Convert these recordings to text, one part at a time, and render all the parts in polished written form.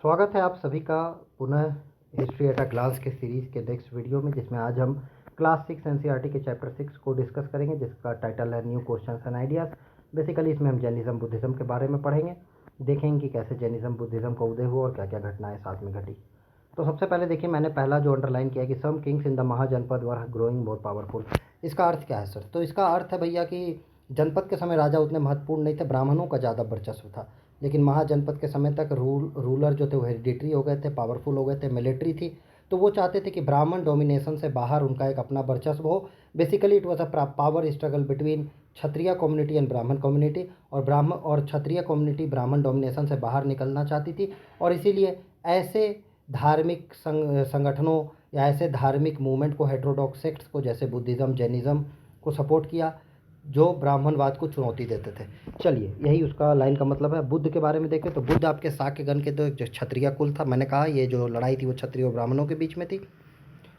स्वागत है आप सभी का पुनः हिस्ट्री एट अ ग्लांस के सीरीज़ के नेक्स्ट वीडियो में, जिसमें आज हम क्लास 6 एनसीईआरटी के चैप्टर 6 को डिस्कस करेंगे, जिसका टाइटल है new questions and ideas. Basically इसमें हम जैनिज़्म बुद्धिज़्म के बारे में पढ़ेंगे, देखेंगे कि कैसे जैनिज़्म बुद्धिज़्म का उदय हुआ और क्या क्या घटनाएं साथ में घटी। तो सबसे पहले देखिए, मैंने पहला जो अंडरलाइन किया कि some kings in the Mahajanapada were growing more powerful. इसका अर्थ क्या है सर? तो इसका अर्थ है भैया कि जनपद के समय राजा उतने महत्वपूर्ण नहीं थे, ब्राह्मणों का ज़्यादा वर्चस्व था। लेकिन महाजनपद के समय तक रूलर जो थे वो हेरिडिटरी हो गए थे, पावरफुल हो गए थे, मिलिट्री थी। तो वो चाहते थे कि ब्राह्मण डोमिनेशन से बाहर उनका एक अपना वर्चस्व हो। Basically it was a power struggle between Kshatriya community and ब्राह्मण कम्युनिटी, और ब्राह्मण और क्षत्रिय कम्युनिटी ब्राह्मण डोमिनेशन से बाहर निकलना चाहती थी। और इसीलिए ऐसे धार्मिक संगठनों या ऐसे धार्मिक मूवमेंट को, हेटेरोडॉक्स सेक्ट्स को, जैसे बुद्धिज़्म जैनिज़्म को सपोर्ट किया, जो ब्राह्मणवाद को चुनौती देते थे। चलिए, यही उसका लाइन का मतलब है। बुद्ध के बारे में देखें तो बुद्ध आपके साक्यगण के जो क्षत्रिय कुल था, मैंने कहा ये जो लड़ाई थी वो क्षत्रिय और ब्राह्मणों के बीच में थी।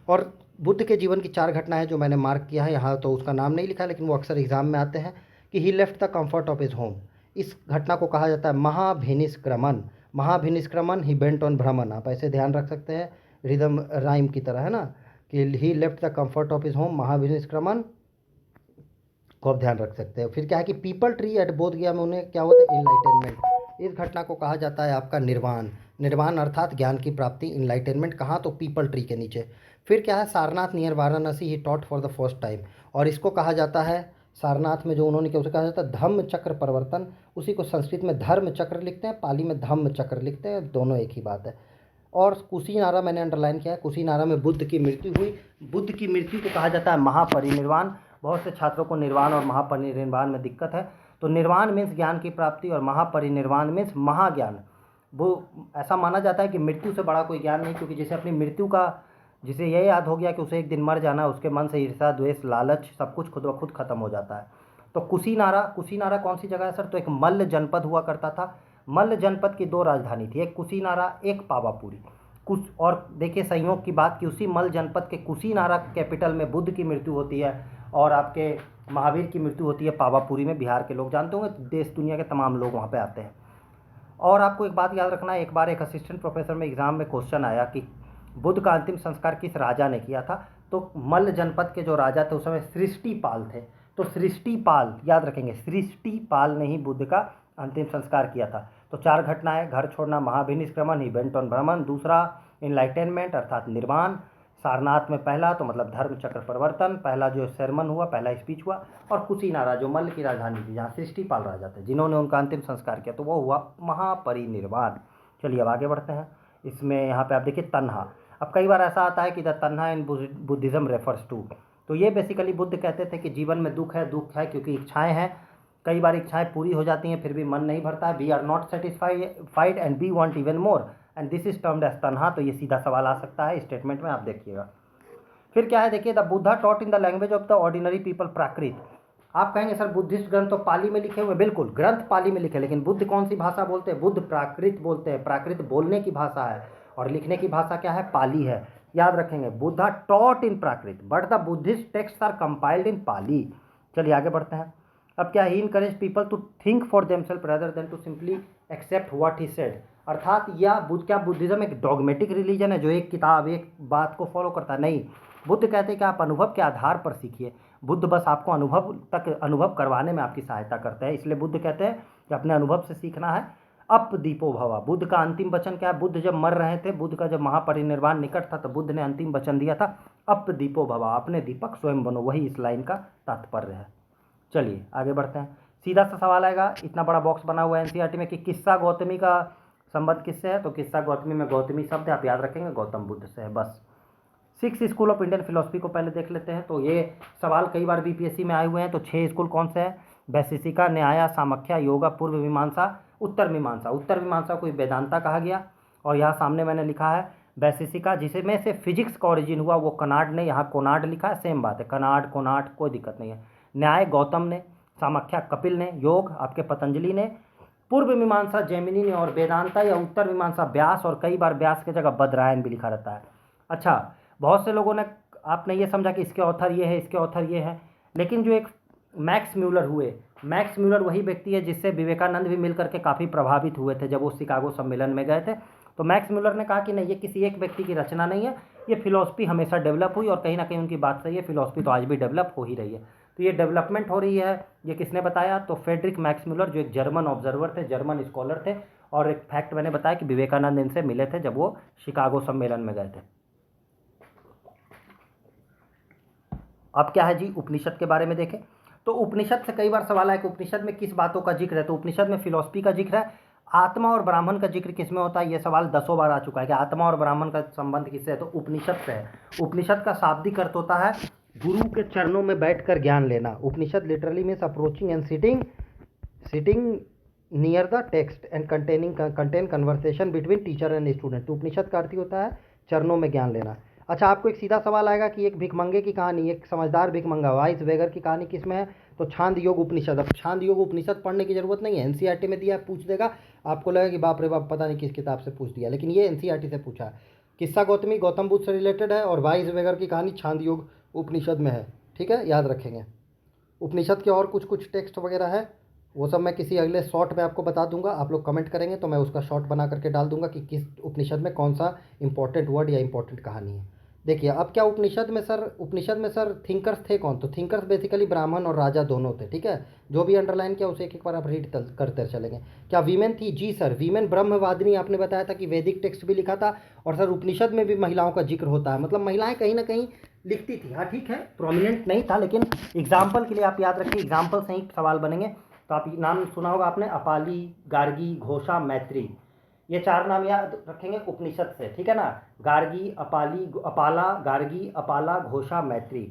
और बुद्ध के जीवन की 4 घटनाएं जो मैंने मार्क किया है, यहाँ तो उसका नाम नहीं लिखा है, लेकिन वो अक्सर एग्जाम में आते हैं कि he left the comfort of his home. इस घटना को कहा जाता है महाभिनिष्क्रमण। महाभिनिष्क्रमण, ही बेंट ऑन भ्रमण। आप ऐसे ध्यान रख सकते हैं, रिदम राइम की तरह, है ना, कि he left the comfort of his home, महाभिनिष्क्रमण को आप ध्यान रख सकते हैं। फिर क्या है कि पीपल ट्री एट बोध गया में उन्हें क्या होता है, इनलाइटेनमेंट। इस घटना को कहा जाता है आपका निर्वाण। निर्वाण अर्थात ज्ञान की प्राप्ति, इनलाइटेनमेंट कहाँ, तो पीपल ट्री के नीचे। फिर क्या है, Sarnath near Varanasi he taught for the first time, और इसको कहा जाता है, सारनाथ में जो उन्होंने किया उसे कहा जाता है धम्म चक्र परिवर्तन। उसी को संस्कृत में धर्म चक्र लिखते हैं, पाली में धम्म चक्र लिखते हैं, दोनों एक ही बात है। और कुशीनारा मैंने अंडरलाइन किया है, कुशीनारा में बुद्ध की मृत्यु हुई। बुद्ध की मृत्यु को कहा जाता है महापरिनिर्वाण। बहुत से छात्रों को निर्वाण और महापरिनिर्वाण में दिक्कत है। तो निर्वाण मीन्स ज्ञान की प्राप्ति और महापरिनिर्वाण मीन्स महाज्ञान। वो ऐसा माना जाता है कि मृत्यु से बड़ा कोई ज्ञान नहीं, क्योंकि जैसे अपनी मृत्यु का, जिसे यह याद हो गया कि उसे एक दिन मर जाना है, उसके मन से ईर्ष्या, द्वेष, लालच सब कुछ खुद ब खुद खत्म हो जाता है। तो कुशीनारा, कुशीनारा कौन सी जगह है सर? तो एक मल्ल जनपद हुआ करता था। मल्ल जनपद की 2 राजधानी थी, एक कुशीनारा, एक पावापुरी। कुछ और देखिए, संयोग की बात कि उसी मल्ल जनपद के कुशीनारा कैपिटल में बुद्ध की मृत्यु होती है और आपके महावीर की मृत्यु होती है पावापुरी में। बिहार के लोग जानते होंगे, देश दुनिया के तमाम लोग वहाँ पे आते हैं। और आपको एक बात याद रखना है, एक बार एक असिस्टेंट प्रोफेसर में एग्जाम में क्वेश्चन आया कि बुद्ध का अंतिम संस्कार किस राजा ने किया था। तो मल्ल जनपद के जो राजा थे उस समय सृष्टिपाल थे। तो सृष्टिपाल, याद रखेंगे, सृष्टिपाल ने ही बुद्ध का अंतिम संस्कार किया था। तो 4 घटनाएं, घर छोड़ना, महाभिनिष्क्रमण, ही वेंट ऑन भ्रमण, दूसरा इनलाइटेनमेंट अर्थात निर्वाण, सारनाथ में पहला तो मतलब धर्म चक्र परिवर्तन, पहला जो सेरेमन हुआ, पहला स्पीच हुआ, और कुशीनारा जो मल्ल की राजधानी थी, जहाँ सृष्टिपाल राजा थे, जिन्होंने उनका अंतिम संस्कार किया, तो वो हुआ महापरिनिर्वाण। चलिए अब आगे बढ़ते हैं। इसमें यहाँ पे आप देखिए तन्हा। अब कई बार ऐसा आता है कि द तन्हा इन बुद्धिज्म रेफर्स टू, तो ये बेसिकली बुद्ध कहते थे कि जीवन में दुख है क्योंकि इच्छाएं हैं। कई बार इच्छाएं पूरी हो जाती हैं फिर भी मन नहीं भरता है। We are not satisfied and we want even more and this is termed as तन्हा। तो ये सीधा सवाल आ सकता है स्टेटमेंट में, आप देखिएगा। फिर क्या है, देखिए, the Buddha taught in the language of the ordinary people Prakrit. आप कहेंगे सर बुद्धिस्ट ग्रंथ तो पाली में लिखे हुए, बिल्कुल ग्रंथ पाली में लिखे, लेकिन बुद्ध कौन सी भाषा बोलते हैं? बुद्ध प्राकृत बोलते हैं। प्राकृत बोलने की भाषा है और लिखने की भाषा क्या है? पाली है। याद रखेंगे, Buddha taught in Prakrit but the Buddhist texts are compiled in Pali. चलिए आगे बढ़ते हैं। अब क्या, he encourage people to think for themselves rather than to simply accept what he said. अर्थात क्या बुद्धिज्म एक डॉगमेटिक रिलीजन है जो एक किताब, एक बात को फॉलो करता है? नहीं, बुद्ध कहते हैं कि आप अनुभव के आधार पर सीखिए। बुद्ध बस आपको अनुभव करवाने में आपकी सहायता करते हैं। इसलिए बुद्ध कहते हैं कि अपने अनुभव से सीखना है। अप दीपो भवा, बुद्ध का अंतिम वचन क्या है? बुद्ध जब मर रहे थे, बुद्ध का जब महापरिनिर्वाण निकट था, तो बुद्ध ने अंतिम वचन दिया था, अप दीपो भवा, अपने दीपक स्वयं बनो। वही इस लाइन का तात्पर्य है। चलिए आगे बढ़ते हैं। सीधा सा सवाल आएगा, इतना बड़ा बॉक्स बना हुआ है एनसीईआरटी में कि किस्सा गौतमी का संबंध किससे है? तो किस्सा गौतमी में गौतमी शब्द आप याद रखेंगे गौतम बुद्ध से है। बस 6 स्कूल ऑफ इंडियन फिलोसफी को पहले देख लेते हैं। तो ये सवाल कई बार बीपीएससी में आए हुए हैं। तो 6 स्कूल कौन से हैं? वैशेषिका, न्याय, सामख्या, योगा, पूर्व मीमांसा, उत्तर मीमांसा। उत्तर मीमांसा को वेदांता कहा गया। और यहाँ सामने मैंने लिखा है वैशेषिका, जिसमें से फिजिक्स का ओरिजिन हुआ, वो कनाड ने, यहाँ कोनाड लिखा है, सेम बात है, कनाड कोनाड, कोई दिक्कत नहीं है। न्याय गौतम ने, सामख्या कपिल ने, योग आपके पतंजलि ने, पूर्व मीमांसा जैमिनी ने, और वेदांता या उत्तर मीमांसा व्यास, और कई बार व्यास की जगह बदरायन भी लिखा रहता है। अच्छा, बहुत से लोगों ने, आपने ये समझा कि इसके ऑथर ये है, इसके ऑथर ये है, लेकिन जो एक मैक्स म्यूलर हुए, मैक्स म्यूलर वही व्यक्ति है जिससे विवेकानंद भी मिलकर के काफ़ी प्रभावित हुए थे जब वो शिकागो सम्मेलन में गए थे। तो मैक्स म्यूलर ने कहा कि नहीं, ये किसी एक व्यक्ति की रचना नहीं है, ये फिलॉसफी हमेशा डेवलप हुई, और कहीं ना कहीं उनकी बात सही है, फिलॉसफी तो आज भी डेवलप हो ही रही है। तो ये डेवलपमेंट हो रही है, ये किसने बताया? तो फ्रेडरिक मैक्स म्यूलर, जो एक जर्मन ऑब्जर्वर थे, जर्मन स्कॉलर थे। और एक फैक्ट मैंने बताया कि विवेकानंद इनसे मिले थे जब वो शिकागो सम्मेलन में गए थे। अब क्या है जी, उपनिषद के बारे में देखें। तो उपनिषद से कई बार सवाल आया कि उपनिषद में किस बातों का जिक्र है। तो उपनिषद में फिलॉसफी का जिक्र है। आत्मा और ब्राह्मण का जिक्र किस में होता है? ये सवाल 10 बार आ चुका है कि आत्मा और ब्राह्मण का संबंध किससे है? तो उपनिषद से है। उपनिषद का शाब्दिक अर्थ होता है गुरु के चरणों में बैठकर ज्ञान लेना। Upanishad literally means approaching and sitting near the text and contain conversation between teacher and student. तो उपनिषद का अर्थ ही होता है चरणों में ज्ञान लेना। अच्छा, आपको एक सीधा सवाल आएगा कि एक भिखमंगे की कहानी, एक समझदार भिखमंगा वाइस बेगर की कहानी किस में है? तो छांद योग उपनिषद। अब छांद योग उपनिषद पढ़ने की जरूरत नहीं है, एनसीईआरटी में दिया, पूछ देगा, आपको लगेगा कि बाप रे बाप पता नहीं किस किताब से पूछ दिया, लेकिन ये एनसीईआरटी से पूछा है। किस्सा गौतमी गौतम बुद्ध से रिलेटेड है, और वाइस बेगर की कहानी छांद योग उपनिषद में है। ठीक है, याद रखेंगे। उपनिषद के और कुछ टेक्स्ट वगैरह है, वो सब मैं किसी अगले शॉर्ट में आपको बता दूंगा। आप लोग कमेंट करेंगे तो मैं उसका शॉर्ट बना करके डाल दूंगा कि किस उपनिषद में कौन सा इंपॉर्टेंट वर्ड या इंपॉर्टेंट कहानी है। देखिए, अब क्या उपनिषद में सर थिंकर्स थे कौन? तो थिंकर्स बेसिकली ब्राह्मण और राजा दोनों थे। ठीक है, जो भी अंडरलाइन किया उसे एक एक बार आप रीड करते चलेंगे। क्या वीमेन थी? जी सर, वीमेन ब्रह्मवादिनी। आपने बताया था कि वैदिक टेक्स्ट भी लिखा था, और सर उपनिषद में भी महिलाओं का जिक्र होता है, मतलब महिलाएं कहीं ना कहीं लिखती थी। हाँ ठीक है, प्रोमिनेंट नहीं था, लेकिन एग्जाम्पल के लिए आप याद रखिए, एग्जाम्पल से ही सवाल बनेंगे। तो आप नाम सुना होगा आपने, अपाली, गार्गी, घोषा, मैत्री। ये 4 नाम याद रखेंगे उपनिषद से। ठीक है ना, गार्गी, अपाला, गार्गी, अपाला, घोषा, मैत्री।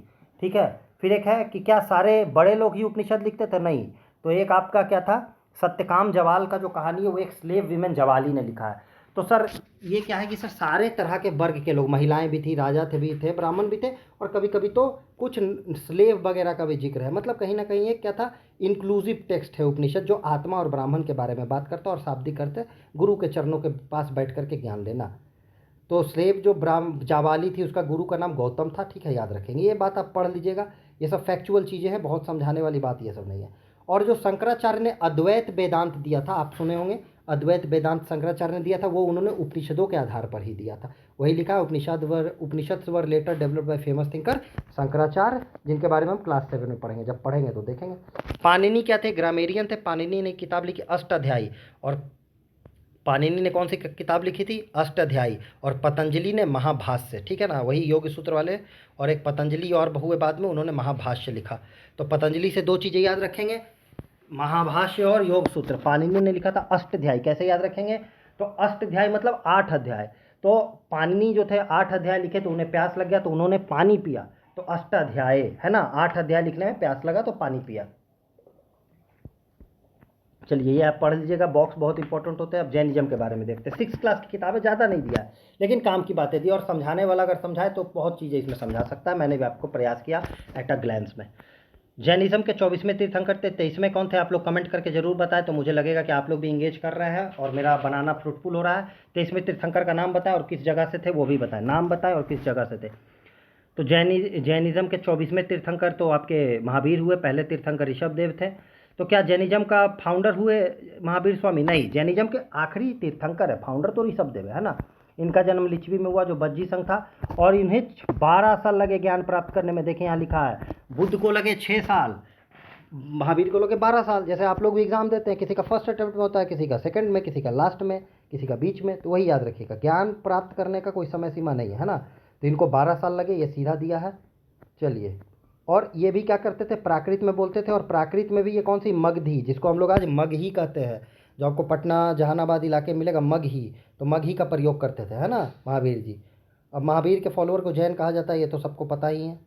ठीक है, फिर एक है कि क्या सारे बड़े लोग ही उपनिषद लिखते थे? नहीं। तो एक आपका क्या था, सत्यकाम जवाल का जो कहानी है वो एक स्लेव विमेन जवाली ने लिखा है। तो सर ये क्या है कि सर सारे तरह के वर्ग के लोग, महिलाएं भी थी, राजा थे भी थे, ब्राह्मण भी थे, और कभी कभी तो कुछ स्लेव वगैरह का भी जिक्र है। मतलब कहीं ना कहीं ये क्या था, इंक्लूसिव टेक्स्ट है उपनिषद, जो आत्मा और ब्राह्मण के बारे में बात करता है, और शाब्दिक करते गुरु के चरणों के पास बैठ करके ज्ञान लेना। तो स्लेव जो जावाली थी उसका गुरु का नाम गौतम था। ठीक है, याद रखेंगे, ये बात आप पढ़ लीजिएगा, ये सब फैक्चुअल चीज़ें हैं, बहुत समझाने वाली बात ये सब नहीं है। और जो शंकराचार्य ने अद्वैत वेदांत दिया था, आप सुने होंगे, अद्वैत वेदांत शंकराचार्य ने दिया था, वो उन्होंने उपनिषदों के आधार पर ही दिया था। वही लिखा है, Upanishad were later developed by famous thinker Shankaracharya, जिनके बारे में हम क्लास 7 में पढ़ेंगे, जब पढ़ेंगे तो देखेंगे। पाणिनि क्या थे? ग्रामेरियन थे। पाणिनि ने किताब लिखी अष्टाध्यायी, और पाणिनि ने कौन सी किताब लिखी थी? अष्टाध्यायी। और पतंजलि ने महाभाष्य। ठीक है ना, वही योग सूत्र वाले। और एक पतंजलि और हुए बाद में, उन्होंने महाभाष्य लिखा। तो पतंजलि से 2 चीज़ें याद रखेंगे, महाभाष्य और योग सूत्र। पाणिनि ने लिखा था अष्टाध्यायी, कैसे याद रखेंगे? तो अष्टाध्यायी मतलब 8 अध्याय। तो पाणिनि जो थे 8 अध्याय लिखे, तो उन्हें प्यास लग गया तो उन्होंने पानी पिया, तो अष्टाध्याय है ना, 8 अध्याय लिखने में प्यास लगा तो पानी पिया। चलिए, ये आप पढ़ लीजिएगा, बॉक्स बहुत इंपॉर्टेंट होते हैं। अब जैनिज्म के बारे में देखते हैं। 6 क्लास की किताबें ज़्यादा नहीं दिया है, लेकिन काम की बातें दी, और समझाने वाला अगर समझाए तो बहुत चीज़ें इसमें समझा सकता है। मैंने भी आपको प्रयास किया एट अ ग्लैंस में। जैनिज्म के 24वें तीर्थंकर थे, 23वें कौन थे? आप लोग कमेंट करके जरूर बताएं, तो मुझे लगेगा कि आप लोग भी इंगेज कर रहे हैं और मेरा बनाना फ्रूटफुल हो रहा है। 23वें तीर्थंकर का नाम बताएं और किस जगह से थे वो भी बताएं, नाम बताएं और किस जगह से थे। तो जैनिज्म के 24वें तीर्थंकर तो आपके महावीर हुए। पहले तीर्थंकर ऋषभ देव थे। तो क्या जैनिज्म का फाउंडर हुए महावीर स्वामी? नहीं, जैनिज्म के आखिरी तीर्थंकर है, फाउंडर तो ऋषभ देव है ना। इनका जन्म लिच्छवी में हुआ, जो बज्जी संघ था, और इन्हें 12 साल लगे ज्ञान प्राप्त करने में। देखें यहाँ लिखा है, बुद्ध को लगे 6 साल, महावीर को लगे 12 साल। जैसे आप लोग भी एग्जाम देते हैं, किसी का फर्स्ट अटेम्प्ट में होता है, किसी का सेकंड में, किसी का लास्ट में, किसी का बीच में। तो वही याद रखिएगा, ज्ञान प्राप्त करने का कोई समय सीमा नहीं है ना। तो इनको 12 साल लगे, ये सीधा दिया है। चलिए, और ये भी क्या करते थे? प्राकृत में बोलते थे। और प्राकृत में भी ये कौन सी? मगधी, जिसको हम लोग आज मगही कहते हैं, जो आपको पटना जहानाबाद इलाके में मिलेगा, मगही। तो मगही का प्रयोग करते थे, है ना, महावीर जी। अब महावीर के फॉलोअर को जैन कहा जाता है, ये तो सबको पता ही है।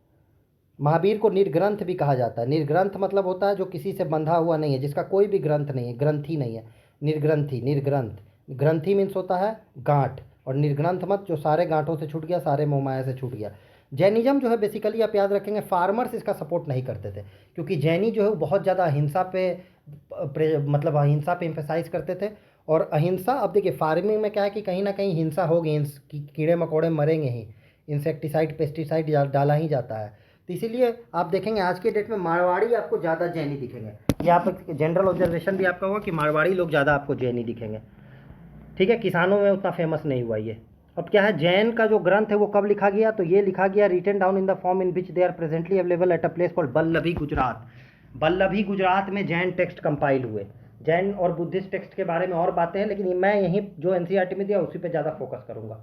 महावीर को निर्ग्रंथ भी कहा जाता है। निर्ग्रंथ मतलब होता है जो किसी से बंधा हुआ नहीं है, जिसका कोई भी ग्रंथ नहीं है, ग्रंथी नहीं है। निर्ग्रंथी, निर्ग्रंथ। ग्रंथी मीन्स होता है गांठ, और निर्ग्रंथ मत जो सारे गांठों से छूट गया, सारे मोहमाया से छूट गया। जैनिज्म जो है बेसिकली आप याद रखेंगे, फार्मर्स इसका सपोर्ट नहीं करते थे, क्योंकि जैनी जो है वो बहुत ज़्यादा अहिंसा पे मतलब अहिंसा पे एम्फेसाइज करते थे। और अहिंसा, अब देखिए फार्मिंग में क्या है कि कहीं ना कहीं हिंसा होगी, कीड़े मकोड़े मरेंगे ही, इंसेक्टिसाइड पेस्टिसाइड डाला ही जाता है। तो इसीलिए आप देखेंगे आज के डेट में मारवाड़ी आपको ज़्यादा जैनी दिखेंगे। ये आप जनरल ऑब्जर्वेशन भी आपका होगा कि मारवाड़ी लोग ज़्यादा आपको जैनी दिखेंगे। ठीक है, किसानों में उतना फेमस नहीं हुआ ये। अब क्या है, जैन का जो ग्रंथ है वो कब लिखा गया, तो ये लिखा गया written down in the form in which they are presently available at a place called Ballabhi Gujarat. Ballabhi Gujarat में जैन टेक्स्ट कंपाइल हुए। जैन और बुद्धिस्ट टेक्स्ट के बारे में और बातें हैं, लेकिन मैं यहीं जो एनसीईआरटी में दिया उसी पे ज़्यादा फोकस करूँगा।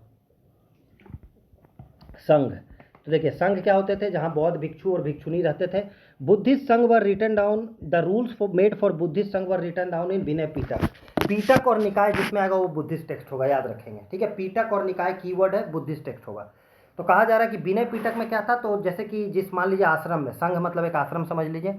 संघ, तो देखिए संघ क्या होते थे, जहाँ बौद्ध भिक्षु और भिक्षुनी रहते थे। Buddhist sangha were written down, the rules for made for Buddhist sangha were written down इन विनय पिटक। पीटक और निकाय जिसमें आएगा वो बुद्धिस्ट टेक्स्ट होगा, याद रखेंगे, ठीक है। पीटक और निकाय कीवर्ड है, बुद्धिस्ट टेक्स्ट होगा। तो कहा जा रहा है कि विनय पिटक में क्या था, तो जैसे कि जिस मान लीजिए आश्रम में, संघ मतलब एक आश्रम समझ लीजिए,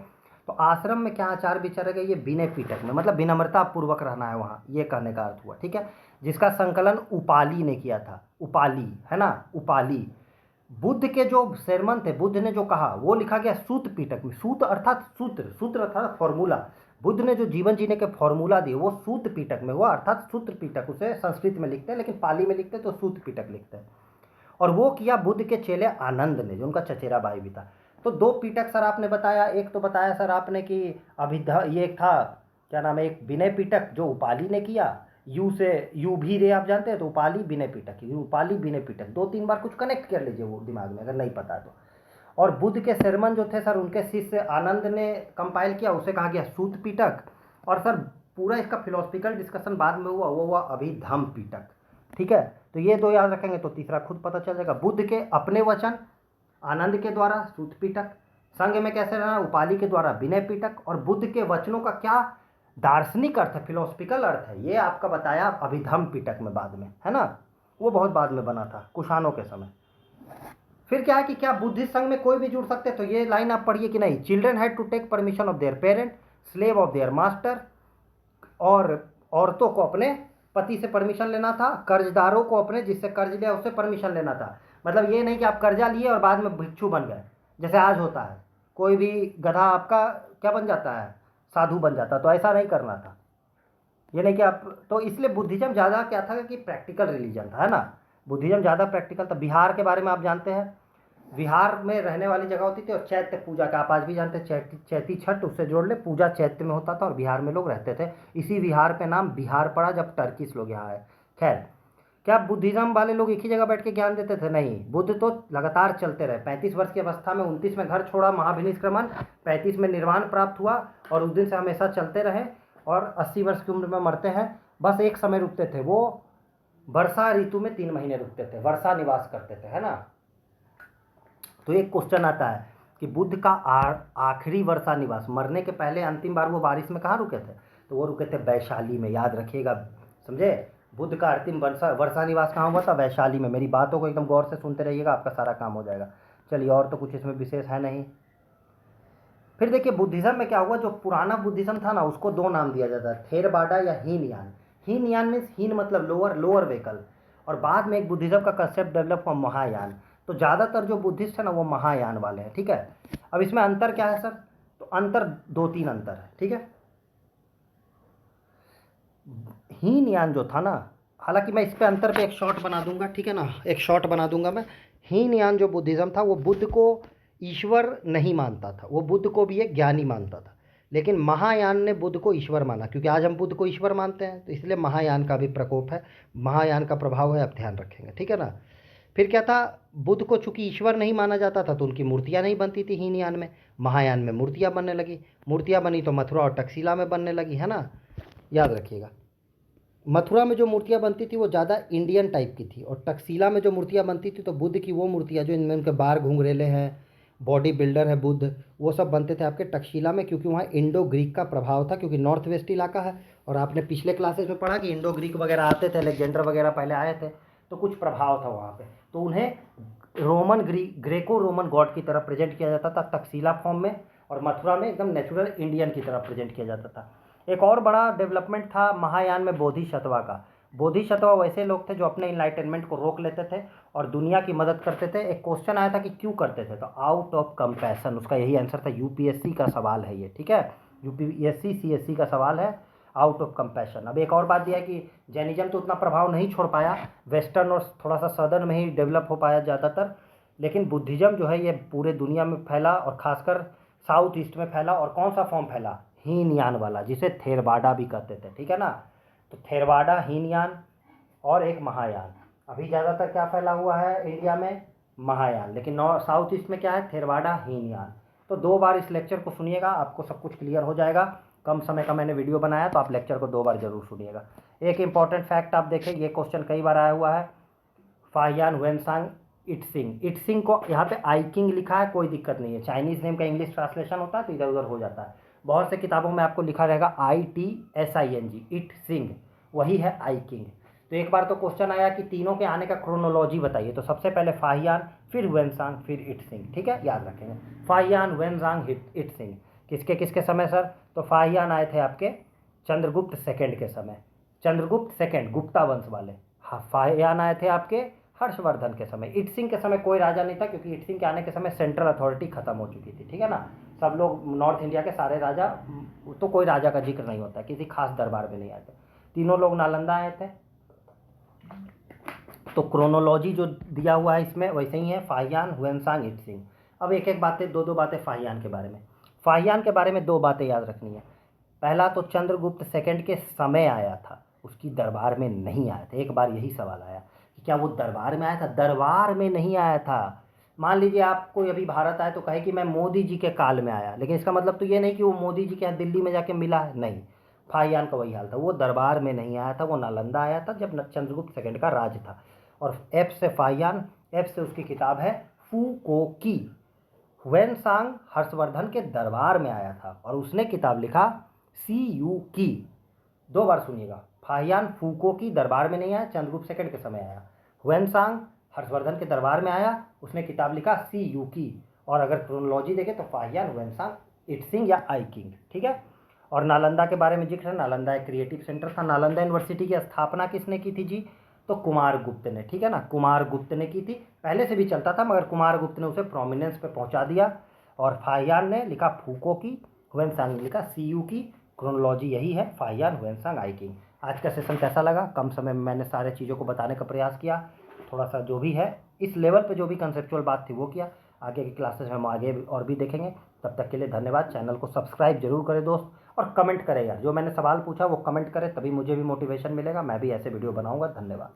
तो आश्रम में क्या आचार विचार है, ये विनय पिटक में मतलब विनम्रता पूर्वक रहना है वहाँ, ये कहने का अर्थ हुआ, ठीक है। जिसका संकलन उपाली ने किया था, उपाली है ना, उपाली। बुद्ध के जो sermon थे, बुद्ध ने जो कहा वो लिखा गया सूत पिटक में। सूत अर्थात सूत्र, सूत्र अर्थात फॉर्मूला। बुद्ध ने जो जीवन जीने के फॉर्मूला दिए वो सूत पिटक में हुआ, अर्थात सूत्र पिटक, उसे संस्कृत में लिखते हैं, लेकिन पाली में लिखते हैं तो सूत पिटक लिखते हैं। और वो किया बुद्ध के चेले आनंद ने, जो उनका चचेरा भाई भी था। तो दो पिटक सर आपने बताया, एक तो बताया सर आपने कि ये था क्या नाम है, एक विनय पिटक जो उपाली ने किया, यू से यू भी रे आप जानते हैं, तो उपाली विनय पिटक, उपाली विनय पिटक, 2-3 बार कुछ कनेक्ट कर लीजिए वो दिमाग में अगर नहीं पता तो। और बुद्ध के सरमन जो थे सर, उनके शिष्य आनंद ने कंपाइल किया, उसे कहा गया सूत पिटक। और सर पूरा इसका फिलोसफिकल डिस्कशन बाद में हुआ, वो हुआ अभिधम्म पिटक, ठीक है। तो ये दो याद रखेंगे तो तीसरा खुद पता चल जाएगा। बुद्ध के अपने वचन आनंद के द्वारा सूत पिटक, संघ में कैसे रहना उपाली के द्वारा विनय पिटक, और बुद्ध के वचनों का क्या दार्शनिक अर्थ है, फिलोसफिकल अर्थ है, ये आपका बताया अभिधम्म पिटक में बाद में, है ना। वो बहुत बाद में बना था, कुषाणों के समय। फिर क्या है कि क्या बुद्धिस्ट संघ में कोई भी जुड़ सकते, तो ये लाइन आप पढ़िए कि नहीं, children had to take permission of their parent, slave of their master, और औरतों को अपने पति से परमिशन लेना था, कर्जदारों को अपने जिससे कर्ज लिया उससे परमिशन लेना था। मतलब ये नहीं कि आप कर्जा लिए और बाद में भिक्षु बन गए, जैसे आज होता है, कोई भी गधा आपका क्या बन जाता है, साधु बन जाता, तो ऐसा नहीं करना था। ये नहीं कि आप, तो इसलिए बुद्धिज्म ज़्यादा क्या था कि प्रैक्टिकल रिलीजन था, है ना। बुद्धिज्म ज़्यादा प्रैक्टिकल था। बिहार के बारे में आप जानते हैं, बिहार में रहने वाली जगह होती थी, और चैत्य पूजा का आप आज भी जानते हैं, चैती छठ उससे जोड़ ले, पूजा चैत्य में होता था और बिहार में लोग रहते थे। इसी बिहार पे नाम बिहार पड़ा जब टर्किश लोग यहाँ आए। खैर, क्या बुद्धिज्म वाले लोग एक ही जगह बैठ के ज्ञान देते थे? नहीं, बुद्ध तो लगातार चलते रहे। 35 वर्ष की अवस्था में 29 में घर छोड़ा महाभिनिष्क्रमण, 35 में निर्वाण प्राप्त हुआ, और उस दिन से हमेशा चलते रहे, और 80 वर्ष की उम्र में मरते हैं। बस एक समय रुकते थे, वो वर्षा ऋतु में 3 महीने रुकते थे, वर्षा निवास करते थे, है ना। तो एक क्वेश्चन आता है कि बुद्ध का आखिरी वर्षा निवास, मरने के पहले अंतिम बार वो बारिश में कहाँ रुके थे? तो वो रुके थे वैशाली में, याद रखिएगा, समझे। बुद्ध का अंतिम वर्षा निवास कहाँ हुआ था? वैशाली में। मेरी बातों को एकदम गौर से सुनते रहिएगा, आपका सारा काम हो जाएगा। चलिए, और तो कुछ इसमें विशेष है नहीं। फिर देखिए बुद्धिज्म में क्या हुआ, जो पुराना बुद्धिज्म था ना, उसको 2 नाम दिया जाता है, थेरवाडा या हीनयान। हीनयान मीन्स हीन मतलब लोअर व्हीकल, और बाद में एक बुद्धिज्म का कंसेप्ट डेवलप हुआ महायान। तो ज़्यादातर जो बुद्धिस्ट है ना वो महायान वाले हैं, ठीक है। अब इसमें अंतर क्या है सर? तो अंतर 2-3 अंतर है, ठीक है। हीनयान जो था ना, हालांकि मैं इस पे अंतर पे एक शॉर्ट बना दूंगा, ठीक है ना, एक शॉर्ट बना दूंगा मैं। हीनयान जो बुद्धिज्म था वो बुद्ध को ईश्वर नहीं मानता था, वो बुद्ध को भी एक ज्ञानी मानता था। लेकिन महायान ने बुद्ध को ईश्वर माना, क्योंकि आज हम बुद्ध को ईश्वर मानते हैं, तो इसलिए महायान का भी प्रकोप है, महायान का प्रभाव है, आप ध्यान रखेंगे, ठीक है ना। फिर क्या था, बुद्ध को चूंकि ईश्वर नहीं माना जाता था तो उनकी मूर्तियाँ नहीं बनती थी हीनयान में। महायान में मूर्तियाँ बनने लगी, मूर्तियाँ बनी तो मथुरा और टक्सिला में बनने लगी, है ना, याद रखिएगा। मथुरा में जो मूर्तियाँ बनती थी वो ज़्यादा इंडियन टाइप की थी, और टक्सिला में जो मूर्तियाँ बनती थी तो बुद्ध की वो मूर्तियाँ जो इनमें उनके बार घुंघरेले हैं, बॉडी बिल्डर है बुद्ध, वो सब बनते थे आपके टक्सिला में, क्योंकि वहाँ इंडो ग्रीक का प्रभाव था, क्योंकि नॉर्थ वेस्ट इलाका है। और आपने पिछले क्लासेस में पढ़ा कि इंडो ग्रीक वगैरह आते थे, अलेक्जेंडर वगैरह पहले आए थे, तो कुछ प्रभाव था वहाँ पे, तो उन्हें ग्रेको रोमन गॉड की तरह प्रेजेंट किया जाता था टक्सिला फॉर्म में, और मथुरा में एकदम नेचुरल इंडियन की तरह प्रेजेंट किया जाता था। एक और बड़ा डेवलपमेंट था महायान में बोधिसत्वा का। बोधिसत्वा वैसे लोग थे जो अपने इनलाइटनमेंट को रोक लेते थे और दुनिया की मदद करते थे। एक क्वेश्चन आया था कि क्यों करते थे, तो आउट ऑफ कंपैशन, उसका यही आंसर था। यूपीएससी का सवाल है ये, ठीक है, यूपीएससी सीएससी का सवाल है, आउट ऑफ कंपैशन। अब एक और बात यह है कि जैनिज्म तो उतना प्रभाव नहीं छोड़ पाया, वेस्टर्न और थोड़ा सा सदर्न में ही डेवलप हो पाया ज़्यादातर, लेकिन बुद्धिज्म जो है ये पूरे दुनिया में फैला, और खासकर साउथ ईस्ट में फैला। और कौन सा फॉर्म फैला? हीनयान वाला, जिसे थेरवाडा भी कहते थे, ठीक है ना। तो थेरवाडा, हीनयान, और एक महायान। अभी ज़्यादातर क्या फैला हुआ है इंडिया में, महायान, लेकिन साउथ ईस्ट में क्या है, थेरवाडा हीनयान। तो 2 बार इस लेक्चर को सुनिएगा, आपको सब कुछ क्लियर हो जाएगा। कम समय का मैंने वीडियो बनाया तो आप लेक्चर को 2 बार जरूर सुनिएगा। एक इंपॉर्टेंट फैक्ट आप देखें, ये क्वेश्चन कई बार आया हुआ है, फाहियान हुएनसांग इटसिंग। इटसिंग को यहाँ पे आई किंग लिखा है, कोई दिक्कत नहीं है, चाइनीज़ नेम का इंग्लिश ट्रांसलेशन होता है तो इधर उधर हो जाता है। बहुत से किताबों में आपको लिखा रहेगा ITSING, इटसिंग, वही है आई किंग। तो एक बार तो क्वेश्चन आया कि तीनों के आने का क्रोनोलॉजी बताइए, तो सबसे पहले फाहियान, फिर हुएनसांग, फिर इटसिंग। ठीक है, याद रखेंगे। फाहियान हुएनसांग इटसिंग किसके किसके समय सर? तो फाहियान आए थे आपके चंद्रगुप्त सेकंड के समय, चंद्रगुप्त सेकंड गुप्ता वंश वाले। हाँ, फाहियान आए थे आपके हर्षवर्धन के समय। इटसिंग के समय कोई राजा नहीं था, क्योंकि इटसिंग के आने के समय सेंट्रल अथॉरिटी खत्म हो चुकी थी। ठीक है ना, सब लोग नॉर्थ इंडिया के सारे राजा, तो कोई राजा का जिक्र नहीं होता, किसी खास दरबार में नहीं आए थे। तीनों लोग नालंदा आए थे। तो क्रोनोलॉजी जो दिया हुआ है इसमें वैसे ही है, फाहियान हुएनसांग इटसिंग। अब एक एक बातें, दो बातें फाहियान के बारे में। फाहियान के बारे में 2 बातें याद रखनी है। पहला तो चंद्रगुप्त सेकंड के समय आया था, उसकी दरबार में नहीं आया था। एक बार यही सवाल आया कि क्या वो दरबार में आया था? दरबार में नहीं आया था। मान लीजिए आप कोई अभी भारत आए तो कहे कि मैं मोदी जी के काल में आया, लेकिन इसका मतलब तो ये नहीं कि वो मोदी जी के यहाँ दिल्ली में जाके मिला है, नहीं। फाहियान का वही हाल था, वो दरबार में नहीं आया था, वो नालंदा आया था जब चंद्रगुप्त सेकंड का राज था। और एफ से फाहियान, एफ से उसकी किताब है फू को की। हुएनसांग हर्षवर्धन के दरबार में आया था और उसने किताब लिखा CU की। 2 बार सुनिएगा, फाहियान फूको की दरबार में नहीं आया, चंद्रगुप्त सेकंड के समय आया। हुएनसांग हर्षवर्धन के दरबार में आया, उसने किताब लिखा CU की। और अगर क्रोनोलॉजी देखें तो फाहियान हुएनसांग इटसिंग या आई किंग। ठीक है। और नालंदा के बारे में जिक्र है, नालंदा एक क्रिएटिव सेंटर था। नालंदा यूनिवर्सिटी की स्थापना किसने की थी जी? तो कुमारगुप्त ने। ठीक है ना, कुमारगुप्त ने की थी। पहले से भी चलता था मगर कुमारगुप्त ने उसे प्रोमिनेंस पे पहुंचा दिया। और फाहियान ने लिखा फूको की, हुएनसांग ने लिखा CU की। क्रोनोलॉजी यही है, फाहियान हुएनसांग आई किंग। आज का सेशन कैसा लगा? कम समय में मैंने सारे चीज़ों को बताने का प्रयास किया, थोड़ा सा जो भी है इस लेवल पे जो भी कंसेप्चुअल बात थी वो किया। आगे की क्लासेस में हम आगे और भी देखेंगे। तब तक के लिए धन्यवाद। चैनल को सब्सक्राइब जरूर करें दोस्त, और कमेंट करें यार, जो मैंने सवाल पूछा वो कमेंट करें, तभी मुझे भी मोटिवेशन मिलेगा, मैं भी ऐसे वीडियो बनाऊंगा। धन्यवाद।